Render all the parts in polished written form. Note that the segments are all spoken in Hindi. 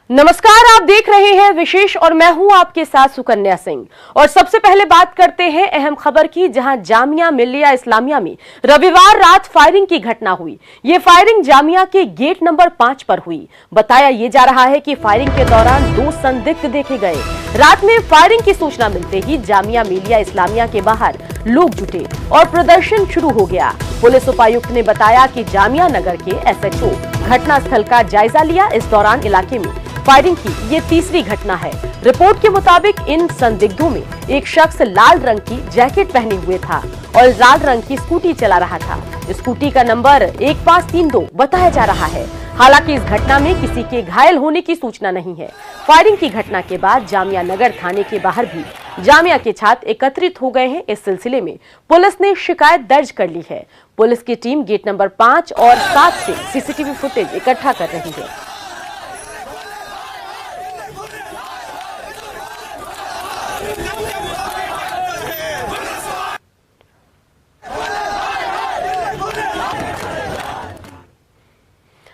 नमस्कार, आप देख रहे हैं विशेष और मैं हूं आपके साथ सुकन्या सिंह। और सबसे पहले बात करते हैं अहम खबर की, जहां जामिया मिल्लिया इस्लामिया में रविवार रात फायरिंग की घटना हुई। ये फायरिंग जामिया के गेट नंबर 5 पर हुई। बताया ये जा रहा है कि फायरिंग के दौरान 2 संदिग्ध देखे गए। रात में फायरिंग की सूचना मिलते ही जामिया मिल्लिया इस्लामिया के बाहर लोग जुटे और प्रदर्शन शुरू हो गया। पुलिस उपायुक्त ने बताया कि जामिया नगर के SHO घटनास्थल का जायजा लिया। इस दौरान इलाके में फायरिंग की ये तीसरी घटना है। रिपोर्ट के मुताबिक इन संदिग्धों में एक शख्स लाल रंग की जैकेट पहने हुए था और लाल रंग की स्कूटी चला रहा था। स्कूटी का नंबर 1532 बताया जा रहा है। हालांकि इस घटना में किसी के घायल होने की सूचना नहीं है। फायरिंग की घटना के बाद जामिया नगर थाने के बाहर भी जामिया के छात्र एकत्रित हो गए हैं। इस सिलसिले में पुलिस ने शिकायत दर्ज कर ली है। पुलिस की टीम गेट नंबर 5 और 7 से CCTV फुटेज इकट्ठा कर रही है।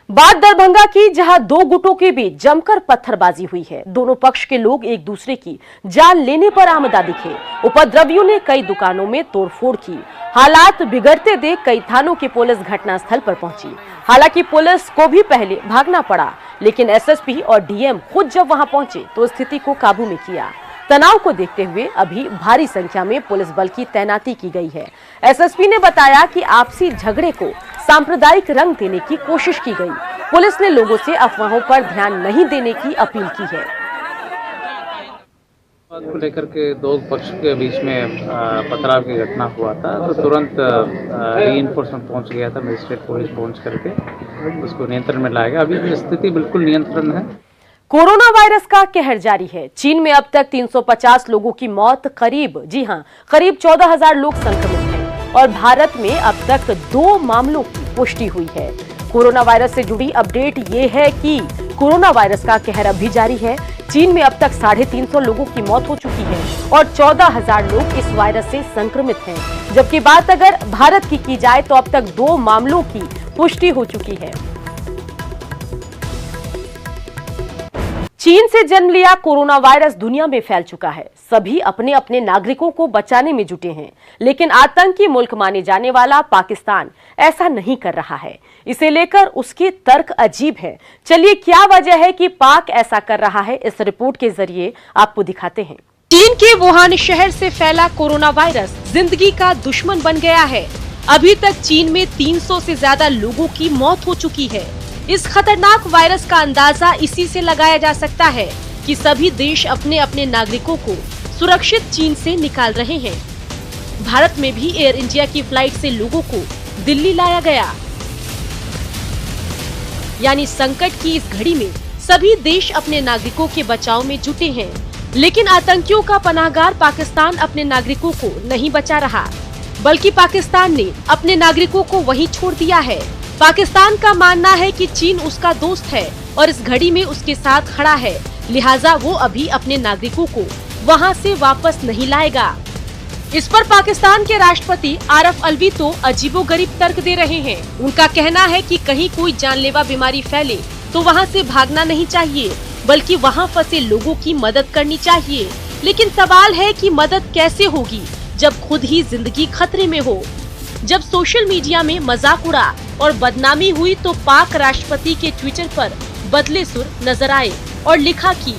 बात दरभंगा की, जहां 2 गुटों के बीच जमकर पत्थरबाजी हुई है। दोनों पक्ष के लोग एक दूसरे की जान लेने पर आमदा दिखे। उपद्रवियों ने कई दुकानों में तोड़फोड़ की। हालात बिगड़ते देख कई थानों की पुलिस घटनास्थल पर पहुंची। हालांकि पुलिस को भी पहले भागना पड़ा, लेकिन SSP और DM खुद जब वहां पहुंचे तो स्थिति को काबू में किया। तनाव को देखते हुए अभी भारी संख्या में पुलिस बल की तैनाती की गई है। SSP ने बताया कि आपसी झगड़े को सांप्रदायिक रंग देने की कोशिश की गई। पुलिस ने लोगों से अफवाहों पर ध्यान नहीं देने की अपील की है। बात को लेकर के 2 पक्ष के बीच में पथराव की घटना हुआ था, तो तुरंत रीइंफोर्समेंट पहुंच गया था। मजिस्ट्रेट पुलिस पहुंच करके उसको नियंत्रण में लाया गया। अभी स्थिति बिल्कुल नियंत्रण है। कोरोना वायरस का कहर जारी है। चीन में अब तक 350 लोगों की मौत, करीब 14,000 लोग संक्रमित हैं और भारत में अब तक 2 मामलों की पुष्टि हुई है। कोरोना वायरस से जुड़ी अपडेट ये है कि कोरोना वायरस का कहर अभी जारी है। चीन में अब तक 350 लोगों की मौत हो चुकी है और 14,000 लोग इस वायरस से संक्रमित हैं। जबकि बात अगर भारत की जाए तो अब तक 2 मामलों की पुष्टि हो चुकी है। चीन से जन्म लिया कोरोना वायरस दुनिया में फैल चुका है। सभी अपने अपने नागरिकों को बचाने में जुटे हैं, लेकिन आतंकी मुल्क माने जाने वाला पाकिस्तान ऐसा नहीं कर रहा है। इसे लेकर उसके तर्क अजीब है। चलिए, क्या वजह है कि पाक ऐसा कर रहा है, इस रिपोर्ट के जरिए आपको दिखाते हैं। चीन के वुहान शहर से फैला कोरोना वायरस जिंदगी का दुश्मन बन गया है। अभी तक चीन में 300 से ज्यादा लोगों की मौत हो चुकी है। इस खतरनाक वायरस का अंदाजा इसी से लगाया जा सकता है कि सभी देश अपने अपने नागरिकों को सुरक्षित चीन से निकाल रहे हैं। भारत में भी एयर इंडिया की फ्लाइट से लोगों को दिल्ली लाया गया। यानी संकट की इस घड़ी में सभी देश अपने नागरिकों के बचाव में जुटे हैं, लेकिन आतंकियों का पनाहगार पाकिस्तान अपने नागरिकों को नहीं बचा रहा, बल्कि पाकिस्तान ने अपने नागरिकों को वहीं छोड़ दिया है। पाकिस्तान का मानना है कि चीन उसका दोस्त है और इस घड़ी में उसके साथ खड़ा है, लिहाजा वो अभी अपने नागरिकों को वहां से वापस नहीं लाएगा। इस पर पाकिस्तान के राष्ट्रपति आरफ अलवी तो अजीबोगरीब तर्क दे रहे हैं। उनका कहना है कि कहीं कोई जानलेवा बीमारी फैले तो वहां से भागना नहीं चाहिए, बल्कि वहां फंसे लोगों की मदद करनी चाहिए। लेकिन सवाल है कि मदद कैसे होगी जब खुद ही जिंदगी खतरे में हो। जब सोशल मीडिया में मजाक उड़ा और बदनामी हुई तो पाक राष्ट्रपति के ट्विटर पर बदले सुर नजर आए और लिखा कि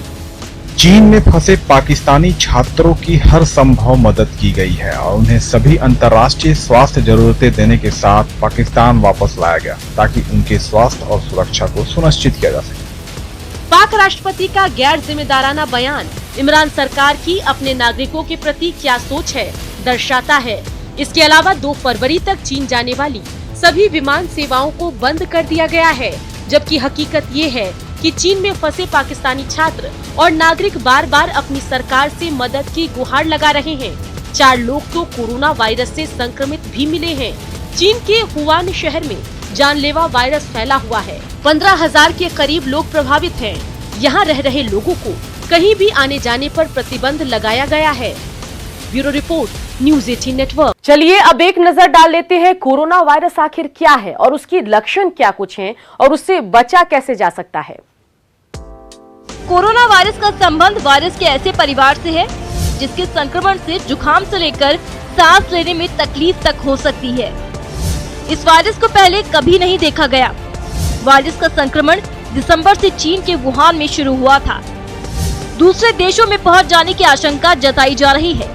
चीन में फंसे पाकिस्तानी छात्रों की हर संभव मदद की गई है और उन्हें सभी अंतर्राष्ट्रीय स्वास्थ्य जरूरतें देने के साथ पाकिस्तान वापस लाया गया, ताकि उनके स्वास्थ्य और सुरक्षा को सुनिश्चित किया जा सके। पाक राष्ट्रपति का गैर जिम्मेदाराना बयान इमरान सरकार की अपने नागरिकों के प्रति क्या सोच है दर्शाता है। इसके अलावा 2 फरवरी तक चीन जाने वाली सभी विमान सेवाओं को बंद कर दिया गया है, जबकि हकीकत ये है कि चीन में फंसे पाकिस्तानी छात्र और नागरिक बार बार अपनी सरकार से मदद की गुहार लगा रहे हैं। 4 लोग तो कोरोना वायरस से संक्रमित भी मिले हैं। चीन के वुहान शहर में जानलेवा वायरस फैला हुआ है। 15,000 के करीब लोग प्रभावित हैं। यहाँ रह रहे लोगों को कहीं भी आने जाने पर प्रतिबंध लगाया गया है। Bureau report, news 18 network. चलिए अब एक नजर डाल लेते हैं कोरोना वायरस आखिर क्या है और उसकी लक्षण क्या कुछ हैं और उससे बचा कैसे जा सकता है। कोरोना वायरस का संबंध वायरस के ऐसे परिवार से है जिसके संक्रमण से जुकाम से लेकर सांस लेने में तकलीफ तक हो सकती है। इस वायरस को पहले कभी नहीं देखा गया। वायरस का संक्रमण दिसंबर से चीन के वुहान में शुरू हुआ था। दूसरे देशों में पहुंच जाने की आशंका जताई जा रही है।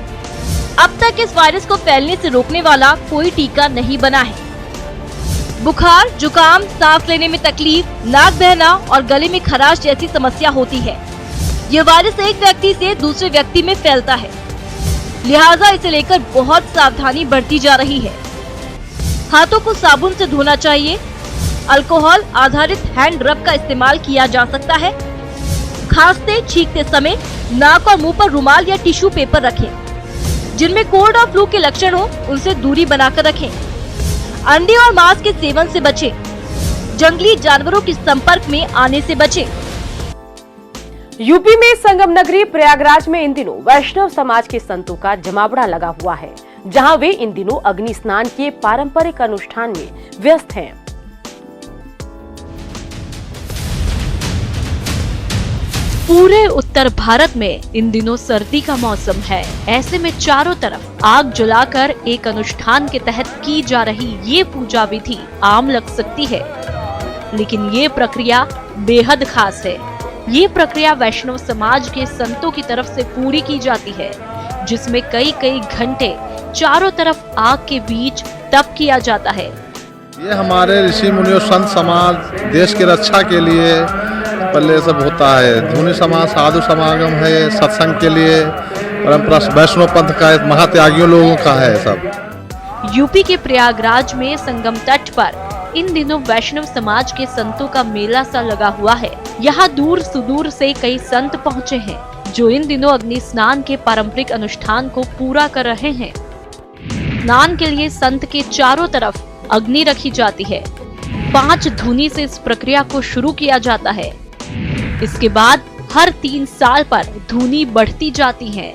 अब तक इस वायरस को फैलने से रोकने वाला कोई टीका नहीं बना है। बुखार, जुकाम, सांस लेने में तकलीफ, नाक बहना और गले में खराश जैसी समस्या होती है। ये वायरस एक व्यक्ति से दूसरे व्यक्ति में फैलता है, लिहाजा इसे लेकर बहुत सावधानी बरती जा रही है। हाथों को साबुन से धोना चाहिए। अल्कोहल आधारित हैंड रब का इस्तेमाल किया जा सकता है। खांसते छींकते समय नाक और मुंह पर रुमाल या टिश्यू पेपर रखें। जिनमें कोल्ड और फ्लू के लक्षण हो उनसे दूरी बनाकर रखें। अंडे और मांस के सेवन से बचें। जंगली जानवरों के संपर्क में आने से बचें। यूपी में संगम नगरी प्रयागराज में इन दिनों वैष्णव समाज के संतों का जमावड़ा लगा हुआ है, जहां वे इन दिनों अग्नि स्नान के पारंपरिक अनुष्ठान में व्यस्त हैं। पूरे उत्तर भारत में इन दिनों सर्दी का मौसम है। ऐसे में चारों तरफ आग जलाकर एक अनुष्ठान के तहत की जा रही ये पूजा विधि आम लग सकती है, लेकिन ये प्रक्रिया बेहद खास है। ये प्रक्रिया वैष्णव समाज के संतों की तरफ से पूरी की जाती है, जिसमें कई कई घंटे चारों तरफ आग के बीच तप किया जाता है। ये हमारे ऋषि मुनियों संत समाज देश की रक्षा के लिए पहले सब होता है। धुनी समाज साधु समागम है, सत्संग के लिए परंपरा वैष्णव पंथ का महात्यागियों लोगों का है सब। यूपी के प्रयागराज में संगम तट पर इन दिनों वैष्णव समाज के संतों का मेला सा लगा हुआ है। यहाँ दूर सुदूर से कई संत पहुँचे हैं, जो इन दिनों अग्नि स्नान के पारंपरिक अनुष्ठान को पूरा कर रहे हैं। स्नान के लिए संत के चारों तरफ अग्नि रखी जाती है। 5 धुनी से इस प्रक्रिया को शुरू किया जाता है। इसके बाद हर 3 साल पर धुनी बढ़ती जाती है।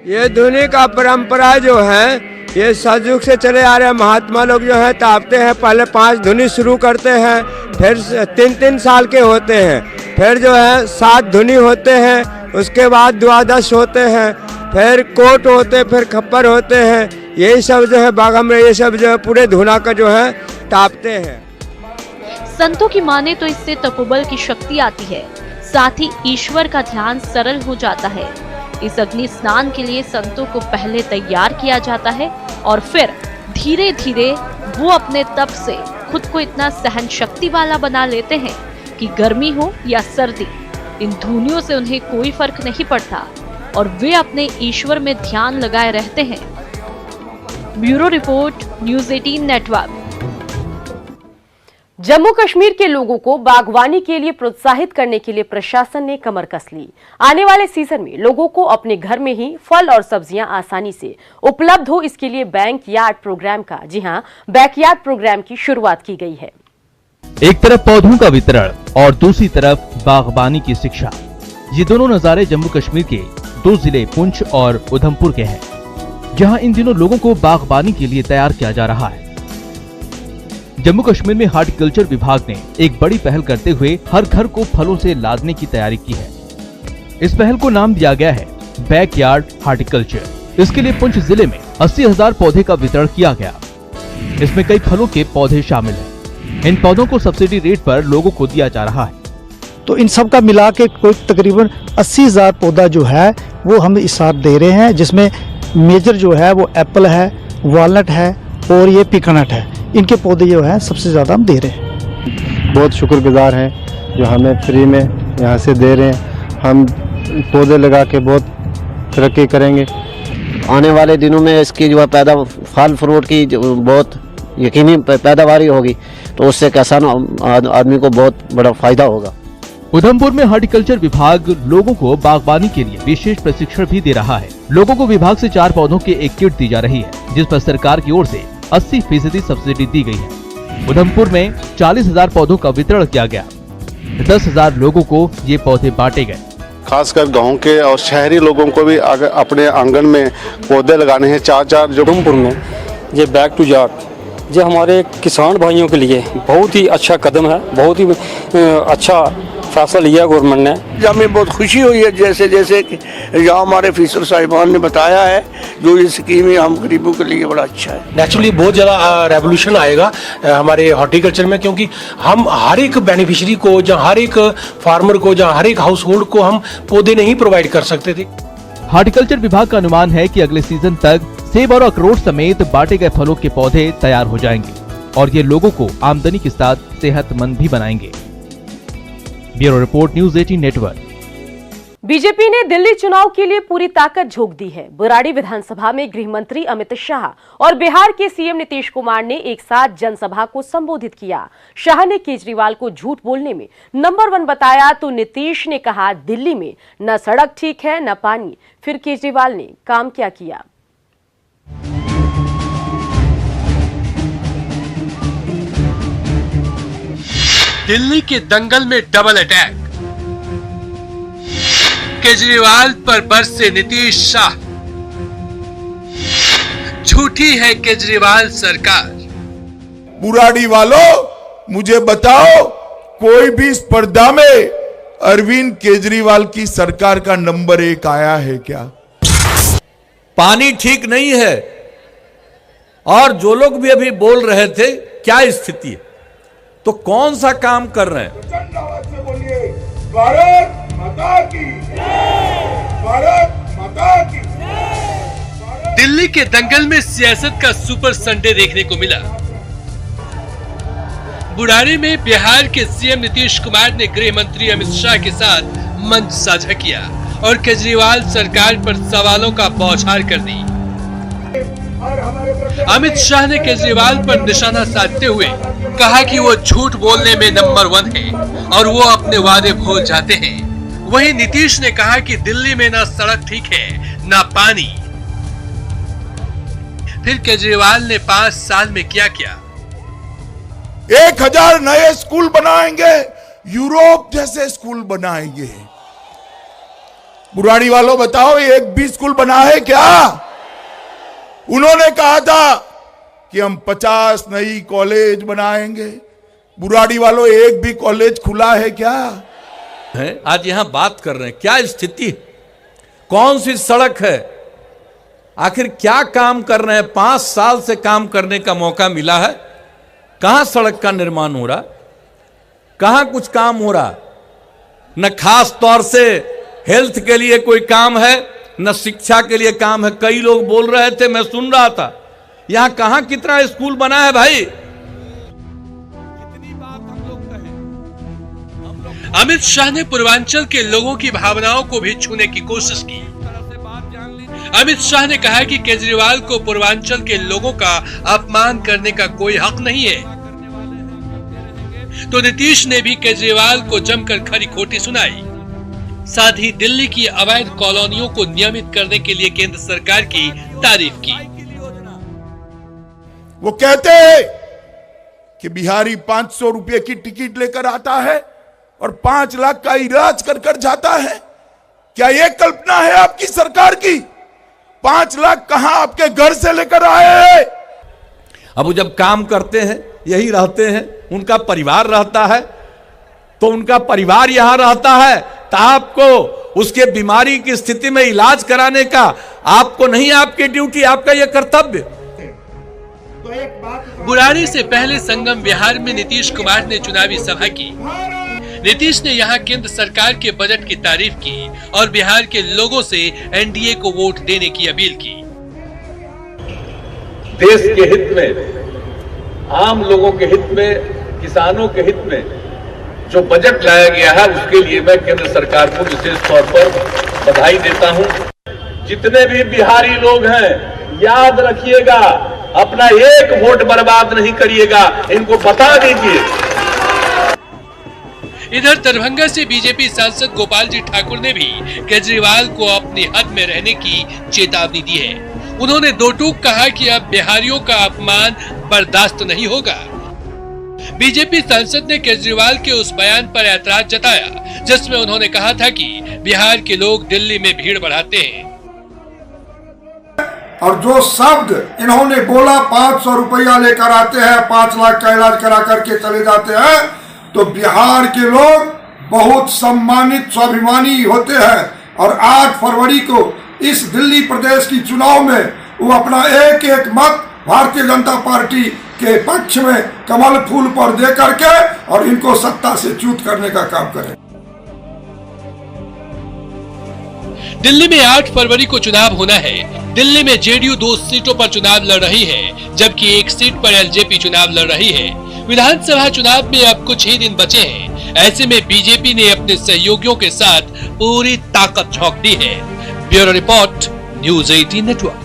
ये धुनी का परंपरा जो है ये सतयुग से चले आ रहे हैं। महात्मा लोग जो है तापते हैं, पहले 5 धुनी शुरू करते हैं, फिर 3-3 साल के होते हैं, फिर जो है 7 धुनी होते हैं, उसके बाद 12 होते हैं, फिर कोट होते, फिर खप्पर होते हैं। यही सब जो है बागम में ये सब जो है पूरे धुना का जो है तापते हैं। संतों की माने तो इससे तपोबल की शक्ति आती है, साथ ही ईश्वर का ध्यान सरल हो जाता है। इस अग्नि स्नान के लिए संतों को पहले तैयार किया जाता है और फिर धीरे धीरे वो अपने तप से खुद को इतना सहन शक्ति वाला बना लेते हैं कि गर्मी हो या सर्दी, इन धुनियों से उन्हें कोई फर्क नहीं पड़ता और वे अपने ईश्वर में ध्यान लगाए रहते हैं। Bureau report, news 18 network. Jammu Kashmir के लोगों को बागवानी के लिए प्रोत्साहित करने के लिए प्रशासन ने कमर कस ली। आने वाले सीजन में लोगों को अपने घर में ही फल और सब्जियां आसानी से उपलब्ध हो, इसके लिए बैकयार्ड प्रोग्राम का, जी हां, बैकयार्ड प्रोग्राम की शुरुआत की गई है। एक तरफ पौधों का वितरण और दूसरी तरफ बागबानी की शिक्षा, ये दोनों नजारे जम्मू कश्मीर के 2 जिले पुंछ और उधमपुर के हैं, जहां इन दिनों लोगों को बागबानी के लिए तैयार किया जा रहा है। जम्मू कश्मीर में हार्टिकल्चर विभाग ने एक बड़ी पहल करते हुए हर घर को फलों से लादने की तैयारी की है। इस पहल को नाम दिया गया है बैकयार्ड हार्टिकल्चर। इसके लिए पुंछ जिले में 80,000 पौधे का वितरण किया गया। इसमें कई फलों के पौधे शामिल हैं। इन पौधों को सब्सिडी रेट पर लोगों को दिया जा रहा है। तो इन सब का मिला के कोई तकरीबन 80,000 पौधा जो है वो हम इस साल दे रहे हैं, जिसमें मेजर जो है वो एप्पल है, वॉलनट है और ये पीकानट है। इनके पौधे जो है सबसे ज़्यादा हम दे रहे हैं। बहुत शुक्रगुजार हैं जो हमें फ्री में यहाँ से दे रहे हैं। हम पौधे लगा के बहुत तरक्की करेंगे। आने वाले दिनों में इसकी जो है फल फ्रूट की बहुत यकीनी पैदावारी होगी, तो उससे किसान आदमी को बहुत बड़ा फायदा होगा। उधमपुर में हार्टिकल्चर विभाग लोगों को बागबानी के लिए विशेष प्रशिक्षण भी दे रहा है। लोगों को विभाग से 4 पौधों की एक किट दी जा रही है, जिस पर सरकार की ओर से 80% सब्सिडी दी गई है। उधमपुर में 40,000 पौधों का वितरण किया गया। 10,000 लोगों को ये पौधे बांटे गए। खासकर गांव के और शहरी लोगों को भी अपने आंगन में पौधे लगाने हैं 4-4। जो उधमपुर में ये बैक टू यार्ड ये हमारे किसान भाइयों के लिए बहुत ही अच्छा कदम है, बहुत ही अच्छा फैसला लिया गवर्नमेंट ने। हमें बहुत खुशी हुई है, जैसे जैसे कि यहाँ हमारे ऑफिसर साहिबान ने बताया है, जो ये स्कीम है हम गरीबों के लिए बड़ा अच्छा है। नेचुरली बहुत ज़्यादा रेवोल्यूशन आएगा हमारे हॉर्टिकल्चर में, क्योंकि हम हर एक बेनिफिशियरी को, जहाँ हर एक फार्मर को, जहाँ हर एक हाउस होल्ड को हम पौधे नहीं प्रोवाइड कर सकते थे। हॉर्टिकल्चर विभाग का अनुमान है कि अगले सीजन तक सेब और अखरोट समेत बांटे गए फलों के पौधे तैयार हो जाएंगे और ये लोगों को आमदनी के साथ सेहतमंद भी बनाएंगे। Bureau report, news 18 network. BJP ने दिल्ली चुनाव के लिए पूरी ताकत झोंक दी है। बुराड़ी विधानसभा में गृह मंत्री अमित शाह और बिहार के सीएम नीतीश कुमार ने एक साथ जनसभा को संबोधित किया। शाह ने केजरीवाल को झूठ बोलने में नंबर 1 बताया तो नीतीश ने कहा दिल्ली में न सड़क ठीक है न पानी। फिर केजरीवाल ने काम क्या किया? दिल्ली के दंगल में डबल अटैक, केजरीवाल पर बरसे नीतीश शाह। झूठी है केजरीवाल सरकार। बुराड़ी वालों, मुझे बताओ, कोई भी स्पर्धा में अरविंद केजरीवाल की सरकार का नंबर 1 आया है क्या? पानी ठीक नहीं है, और जो लोग भी अभी बोल रहे थे क्या स्थिति है, तो कौन सा काम कर रहे हैं? भारत माता की, भारत माता की। दिल्ली के दंगल में सियासत का सुपर संडे देखने को मिला। बुराड़ी में बिहार के सीएम नीतीश कुमार ने गृह मंत्री अमित शाह के साथ मंच साझा किया और केजरीवाल सरकार पर सवालों का बौछार कर दी। अमित शाह ने केजरीवाल पर निशाना साधते हुए कहा कि वो झूठ बोलने में नंबर 1 है और वो अपने वादे भूल जाते हैं। वहीं नीतीश ने कहा कि दिल्ली में ना सड़क ठीक है ना पानी। फिर केजरीवाल ने 5 साल में क्या किया? 1000 नए स्कूल बनाएंगे, यूरोप जैसे स्कूल बनाएंगे। बुराड़ी वालों बताओ, एक भी स्कूल बना है क्या? उन्होंने कहा था कि हम 50 नई कॉलेज बनाएंगे। बुराड़ी वालों, एक भी कॉलेज खुला है क्या? आज यहां बात कर रहे हैं, क्या स्थिति, कौन सी सड़क है, आखिर क्या काम कर रहे हैं? 5 साल से काम करने का मौका मिला है, कहां सड़क का निर्माण हो रहा, कहां कुछ काम हो रहा? न खास तौर से हेल्थ के लिए कोई काम है, न शिक्षा के लिए काम है। कई लोग बोल रहे थे, मैं सुन रहा था, यहां कहां कितना स्कूल बना है भाई? कितनी बात हम लोग कहें। अमित शाह ने पूर्वांचल के लोगों की भावनाओं को भी छूने की कोशिश की। अमित शाह ने कहा कि केजरीवाल को पूर्वांचल के लोगों का अपमान करने का कोई हक नहीं है। तो नीतीश ने भी केजरीवाल को जमकर खरी खोटी सुनाई। साथ ही दिल्ली की अवैध कॉलोनियों को नियमित करने के लिए केंद्र सरकार की तारीफ की। वो कहते हैं कि बिहारी 500 रुपए की टिकट लेकर आता है और 5 लाख का इलाज कर कर जाता है। क्या ये कल्पना है आपकी सरकार की? 5 लाख कहां आपके घर से लेकर आए हैं? अब वो जब काम करते हैं, यही रहते हैं, उनका परिवार रहता है, तो उनका परिवार यहां रहता है, तो आपको उसके बीमारी की स्थिति में इलाज कराने का आपको नहीं, आपकी ड्यूटी, आपका यह कर्तव्य। बुराड़ी से पहले संगम बिहार में नीतीश कुमार ने चुनावी सभा की। नीतीश ने यहां केंद्र सरकार के बजट की तारीफ की और बिहार के लोगों से एनडीए को वोट देने की अपील की। देश के हित में, आम लोगों के हित में, किसानों के हित में जो बजट लाया गया है, उसके लिए मैं केंद्र सरकार को विशेष तौर पर बधाई देता हूं। जितने भी बिहारी लोग हैं, याद रखिएगा, अपना एक वोट बर्बाद नहीं करिएगा, इनको बता दीजिए। इधर दरभंगा से बीजेपी सांसद गोपाल जी ठाकुर ने भी केजरीवाल को अपने हद में रहने की चेतावनी दी है। उन्होंने दो टूक कहा कि अब बिहारियों का अपमान बर्दाश्त नहीं होगा। बीजेपी सांसद ने केजरीवाल के उस बयान पर ऐतराज जताया जिसमें उन्होंने कहा था कि बिहार के लोग दिल्ली में भीड़ बढ़ाते हैं। और जो शब्द इन्होंने बोला, 500 रुपया लेकर आते हैं, 5 लाख का इलाज करा करके चले जाते हैं, तो बिहार के लोग बहुत सम्मानित स्वाभिमानी होते हैं और 8 फरवरी को इस दिल्ली प्रदेश की चुनाव में वो अपना एक एक मत भारतीय जनता पार्टी के पक्ष में कमल फूल पर दे करके और इनको सत्ता से च्युत करने का काम करें। दिल्ली में 8 फरवरी को चुनाव होना है। दिल्ली में जेडीयू 2 सीटों पर चुनाव लड़ रही है, जबकि 1 सीट पर एलजेपी चुनाव लड़ रही है। विधानसभा चुनाव में अब कुछ ही दिन बचे हैं। ऐसे में बीजेपी ने अपने सहयोगियों के साथ पूरी ताकत झोंक दी है। Bureau report, news 18 network.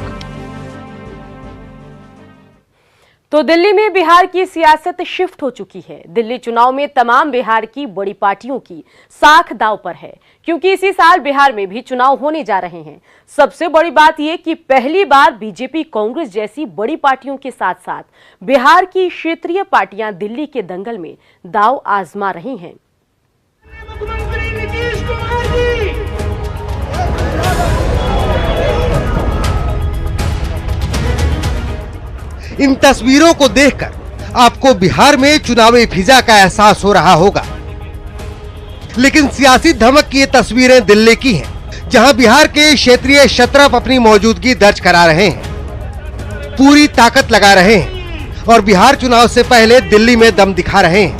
तो दिल्ली में बिहार की सियासत शिफ्ट हो चुकी है। दिल्ली चुनाव में तमाम बिहार की बड़ी पार्टियों की साख दांव पर है, क्योंकि इसी साल बिहार में भी चुनाव होने जा रहे हैं। सबसे बड़ी बात यह कि पहली बार बीजेपी, कांग्रेस जैसी बड़ी पार्टियों के साथ साथ बिहार की क्षेत्रीय पार्टियां दिल्ली के दंगल में दांव आजमा रही हैं। इन तस्वीरों को देखकर आपको बिहार में चुनावी फिजा का एहसास हो रहा होगा, लेकिन सियासी धमक की ये तस्वीरें दिल्ली की हैं, जहां बिहार के क्षेत्रीय शत्रप अपनी मौजूदगी दर्ज करा रहे हैं, पूरी ताकत लगा रहे हैं और बिहार चुनाव से पहले दिल्ली में दम दिखा रहे हैं।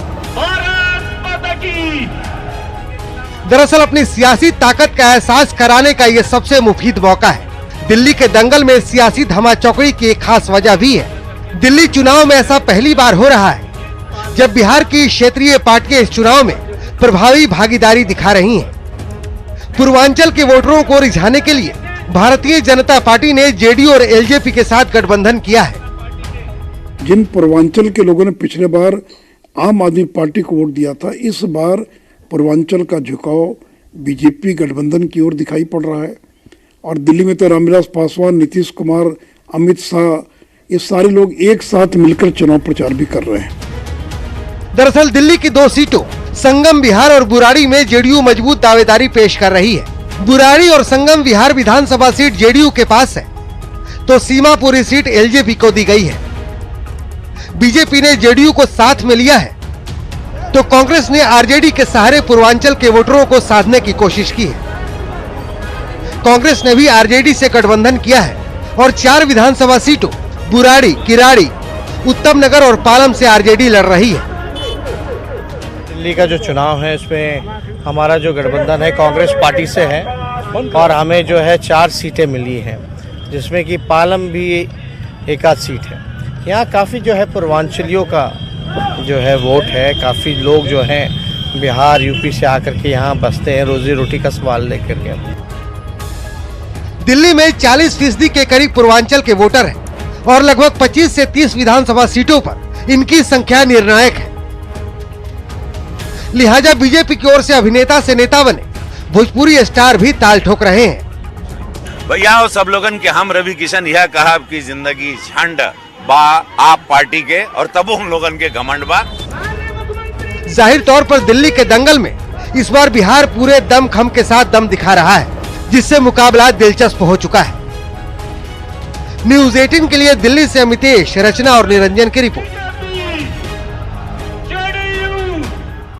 दरअसल अपनी सियासी ताकत का एहसास कराने का ये सबसे मुफीद मौका है। दिल्ली के दंगल में सियासी धमाचौकड़ी की एक खास वजह भी है। दिल्ली चुनाव में ऐसा पहली बार हो रहा है जब बिहार की क्षेत्रीय पार्टियां इस चुनाव में प्रभावी भागीदारी दिखा रही हैं। पूर्वांचल के वोटरों को रिझाने के लिए भारतीय जनता पार्टी ने जेडीयू और एलजेपी के साथ गठबंधन किया है। जिन पूर्वांचल के लोगों ने पिछले बार आम आदमी पार्टी को वोट दिया था, इस बार पूर्वांचल का झुकाव बीजेपी गठबंधन की ओर दिखाई पड़ रहा है। और दिल्ली में तो रामविलास पासवान, नीतीश कुमार, अमित शाह, ये सारे लोग एक साथ मिलकर चुनाव प्रचार भी कर रहे हैं। दरअसल दिल्ली की 2 सीटों संगम विहार और बुराड़ी में जेडीयू मजबूत दावेदारी पेश कर रही है। बुराड़ी और संगम विहार विधानसभा सीट जेडीयू के पास है, तो सीमापुरी सीट एलजेपी को दी गई है। बीजेपी ने जेडीयू को साथ में लिया है, तो कांग्रेस ने आरजेडी के सहारे पूर्वांचल के वोटरों को साधने की कोशिश की है। कांग्रेस ने भी आरजेडी से गठबंधन किया है और 4 विधानसभा सीटों बुराड़ी, किराड़ी, उत्तम नगर और पालम से आरजेडी लड़ रही है। दिल्ली का जो चुनाव है उसमें हमारा जो गठबंधन है कांग्रेस पार्टी से है और हमें जो है 4 सीटें मिली हैं, जिसमें कि पालम भी एक आध सीट है। यहाँ काफ़ी जो है पूर्वांचलियों का जो है वोट है। काफ़ी लोग जो हैं बिहार, यूपी से आकर के यहाँ बसते हैं, रोजी रोटी का सवाल लेकर के। दिल्ली में 40% के करीब पूर्वांचल के वोटर हैं और लगभग 25 से 30 विधानसभा सीटों पर इनकी संख्या निर्णायक है। लिहाजा बीजेपी की ओर से अभिनेता से नेता बने भोजपुरी स्टार भी ताल ठोक रहे हैं। भैया सब लोगन के हम रवि किशन यह कहा कि जिंदगी झंड बा आप पार्टी के और तब हम लोगन के घमंड बा। जाहिर तौर पर दिल्ली के दंगल में इस बार बिहार पूरे दमखम के साथ दम दिखा रहा है, जिससे मुकाबला दिलचस्प हो चुका है। न्यूज़ 18 के लिए दिल्ली से अमितेश, रचना और निरंजन की रिपोर्ट।